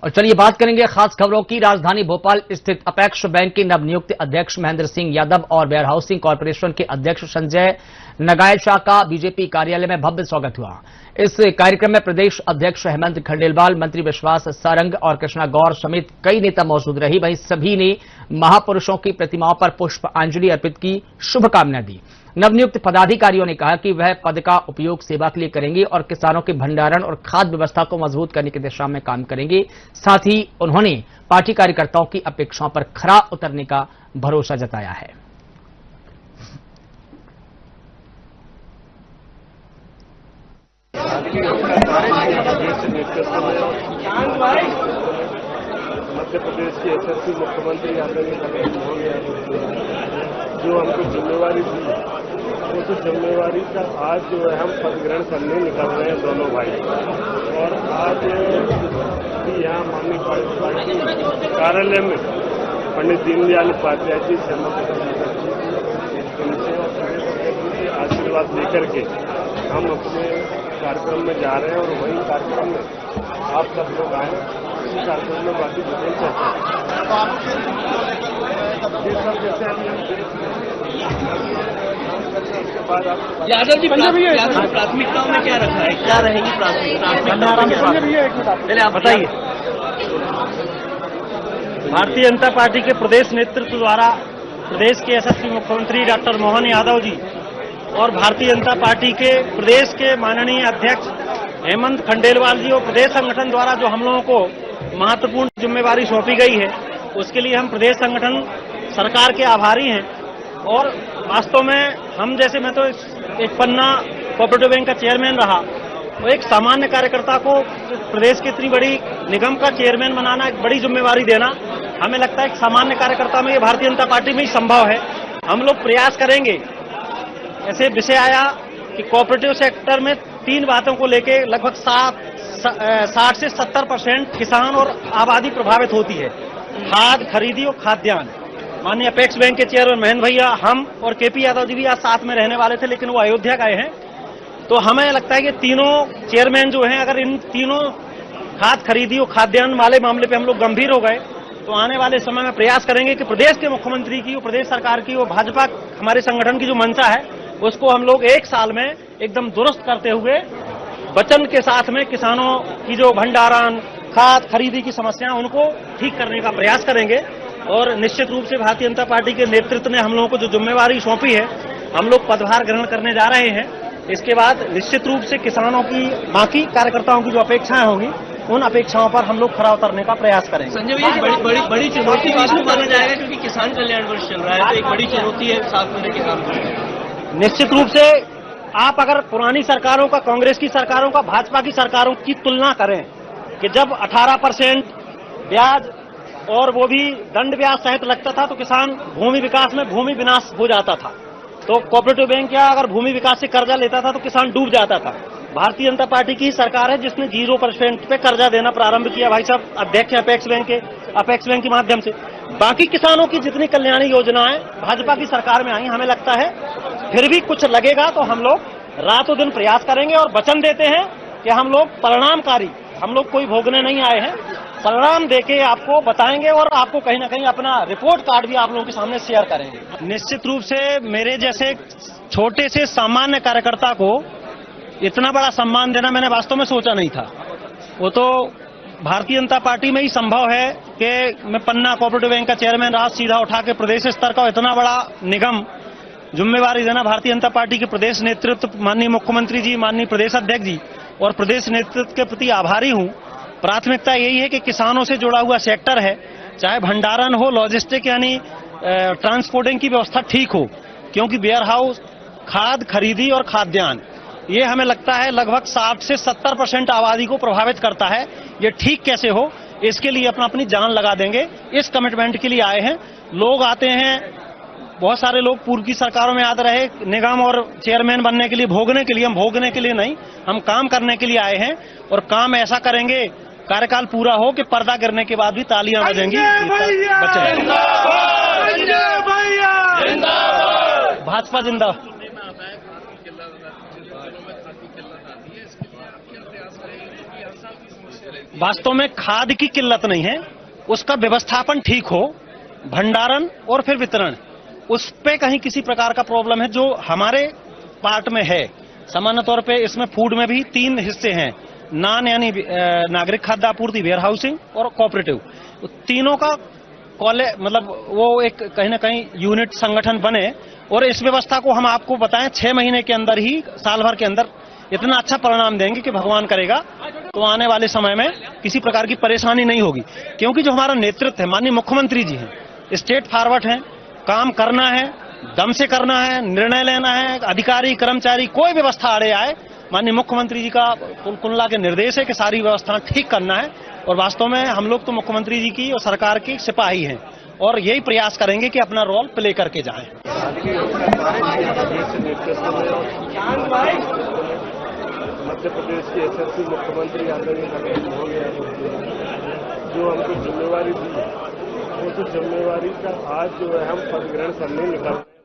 और चलिए बात करेंगे खास खबरों की। राजधानी भोपाल स्थित अपेक्स बैंक के नवनियुक्त अध्यक्ष महेंद्र सिंह यादव और वेयर हाउसिंग कॉरपोरेशन के अध्यक्ष संजय नगायशा का बीजेपी कार्यालय में भव्य स्वागत हुआ। इस कार्यक्रम में प्रदेश अध्यक्ष हेमंत खंडेलवाल, मंत्री विश्वास सारंग और कृष्णा गौर समेत कई नेता मौजूद रहे। वहीं सभी ने महापुरुषों की प्रतिमाओं पर पुष्पांजलि अर्पित की, शुभकामनाएं दी। नवनियुक्त पदाधिकारियों ने कहा कि वह पद का उपयोग सेवा के लिए करेंगे और किसानों के भंडारण और खाद्य व्यवस्था को मजबूत करने की दिशा में काम करेंगे। साथ ही उन्होंने पार्टी कार्यकर्ताओं की अपेक्षाओं पर खरा उतरने का भरोसा जताया है। मध्य प्रदेश के यशस्वी मुख्यमंत्री आदरणीय मोहन यादव जो हमको जिम्मेवारी दी, वो तो जिम्मेवारी का आज जो है हम पद ग्रहण करने निकल रहे हैं दोनों भाई। और आज यहाँ माननीय पार्टी कार्यालय में पंडित दीनदयाल उपाध्याय जी से आशीर्वाद लेकर के हम अपने कार्यक्रम में जा रहे हैं और वही कार्यक्रम में आप सब लोग आए। इसी कार्यक्रम में बाकी डिटेल चर्चा यादव जी, प्राथमिकताओं में क्या रखा है, क्या रहेगी प्राथमिकता? पहले आप बताइए। भारतीय जनता पार्टी के प्रदेश नेतृत्व द्वारा प्रदेश के यशस्वी मुख्यमंत्री डॉक्टर मोहन यादव जी और भारतीय जनता पार्टी के प्रदेश के माननीय अध्यक्ष हेमंत खंडेलवाल जी और प्रदेश संगठन द्वारा जो हम लोगों को महत्वपूर्ण जिम्मेवारी सौंपी गई है, उसके लिए हम प्रदेश संगठन सरकार के आभारी हैं। और वास्तव में हम जैसे, मैं तो एक पन्ना कोऑपरेटिव बैंक का चेयरमैन रहा, वो एक सामान्य कार्यकर्ता को प्रदेश की इतनी बड़ी निगम का चेयरमैन बनाना, एक बड़ी जिम्मेवारी देना, हमें लगता है एक सामान्य कार्यकर्ता में ये भारतीय जनता पार्टी में ही संभव है। हम लोग प्रयास करेंगे। ऐसे विषय आया कि कोऑपरेटिव सेक्टर में 3 बातों को लेके लगभग 60 से 70% किसान और आबादी प्रभावित होती है। खाद खरीदी और खाद्यान्न। माननीय अपेक्स बैंक के चेयरमैन महेंद्र भैया, हम और केपी यादव जी भी आज साथ में रहने वाले थे, लेकिन वो अयोध्या गए हैं। तो हमें लगता है कि तीनों चेयरमैन जो हैं, अगर इन तीनों खाद खरीदी और खाद्यान्न वाले मामले पे हम लोग गंभीर हो गए तो आने वाले समय में प्रयास करेंगे कि प्रदेश के मुख्यमंत्री की और प्रदेश सरकार की और भाजपा हमारे संगठन की जो मंशा है, उसको हम लोग 1 साल में एकदम दुरुस्त करते हुए वचन के साथ में किसानों की जो भंडारण, खाद खरीदी की समस्या, उनको ठीक करने का प्रयास करेंगे। और निश्चित रूप से भारतीय जनता पार्टी के नेतृत्व ने हम लोगों को जो जिम्मेवारी सौंपी है, हम लोग पदभार ग्रहण करने जा रहे हैं। इसके बाद निश्चित रूप से किसानों की, बाकी कार्यकर्ताओं की जो अपेक्षाएं होंगी, उन अपेक्षाओं पर हम लोग खरा उतरने का प्रयास करेंगे। संजय भैया, बड़ी चुनौती भी इसको माना जाएगा, क्योंकि किसान कल्याण वर्ष चल रहा है, तो एक बड़ी चुनौती है साथ में लेके काम करना। निश्चित रूप से आप अगर पुरानी सरकारों का, कांग्रेस की सरकारों का, भाजपा की सरकारों की तुलना करें कि जब 18% ब्याज और वो भी दंड ब्याज सहित लगता था, तो किसान भूमि विकास में भूमि विनाश हो जाता था। तो कोऑपरेटिव बैंक या अगर भूमि विकास से कर्जा लेता था तो किसान डूब जाता था। भारतीय जनता पार्टी की सरकार है जिसने 0% पे कर्जा देना प्रारंभ किया। भाई साहब अध्यक्ष अपेक्स बैंक के माध्यम से बाकी किसानों की जितनी कल्याणी योजनाएं भाजपा की सरकार में आई, हमें लगता है फिर भी कुछ लगेगा तो हम लोग रातों दिन प्रयास करेंगे और वचन देते हैं कि हम लोग परिणामकारी, हम लोग कोई भोगने नहीं आए हैं, परिणाम देके आपको बताएंगे और आपको कहीं ना कहीं अपना रिपोर्ट कार्ड भी आप लोगों के सामने शेयर करेंगे। निश्चित रूप से मेरे जैसे छोटे से सामान्य कार्यकर्ता को इतना बड़ा सम्मान देना मैंने वास्तव में सोचा नहीं था। वो तो भारतीय जनता पार्टी में ही संभव है कि मैं पन्ना कोऑपरेटिव बैंक का चेयरमैन रहा, सीधा उठा के प्रदेश स्तर का इतना बड़ा निगम जिम्मेवारी देना। भारतीय जनता पार्टी के प्रदेश नेतृत्व, माननीय मुख्यमंत्री जी, माननीय प्रदेश अध्यक्ष जी और प्रदेश नेतृत्व के प्रति आभारी हूं। प्राथमिकता यही है कि किसानों से जुड़ा हुआ सेक्टर है, चाहे भंडारण हो, लॉजिस्टिक यानी ट्रांसपोर्टिंग की व्यवस्था ठीक हो, क्योंकि वेयर हाउस, खाद खरीदी और खाद्यान्न, ये हमें लगता है लगभग 60 से 70% आबादी को प्रभावित करता है। ये ठीक कैसे हो, इसके लिए अपनी जान लगा देंगे, इस कमिटमेंट के लिए आए हैं। लोग आते हैं, बहुत सारे लोग पूर्व की सरकारों में याद रहे निगम और चेयरमैन बनने के लिए, भोगने के लिए। हम भोगने के लिए नहीं, हम काम करने के लिए आए हैं और काम ऐसा करेंगे कार्यकाल पूरा हो कि पर्दा गिरने के बाद भी तालियां बजेंगी। भाजपा जिंदाबाद। वास्तव में खाद की किल्लत नहीं है, उसका व्यवस्थापन ठीक हो, भंडारण और फिर वितरण, उस पे कहीं किसी प्रकार का प्रॉब्लम है जो हमारे पार्ट में है। सामान्य तौर पे इसमें फूड में भी 3 हिस्से हैं, यानी नागरिक खाद्य आपूर्ति, वेयर हाउसिंग और कोऑपरेटिव। तीनों का मतलब वो एक कहीं ना कहीं यूनिट संगठन बने और इस व्यवस्था को हम आपको बताएं 6 महीने के अंदर ही, साल भर के अंदर इतना अच्छा परिणाम देंगे कि भगवान करेगा तो आने वाले समय में किसी प्रकार की परेशानी नहीं होगी। क्योंकि जो हमारा नेतृत्व है, माननीय मुख्यमंत्री जी हैं, स्टेट फॉरवर्ड हैं, काम करना है, दम से करना है, निर्णय लेना है, अधिकारी कर्मचारी कोई व्यवस्था आड़े आए, माननीय मुख्यमंत्री जी का कुल के निर्देश है कि सारी व्यवस्था ठीक करना है। और वास्तव में हम लोग तो मुख्यमंत्री जी की और सरकार की सिपाही हैं और यही प्रयास करेंगे कि अपना रोल प्ले करके जाएं। मध्य प्रदेश के यशस्वी मुख्यमंत्री आदरणीय नरेंद्र मोदी जो हमको जिम्मेवारी दी, वो तो जिम्मेवारी का आज जो है हम पद ग्रहण करने निकल रहे हैं।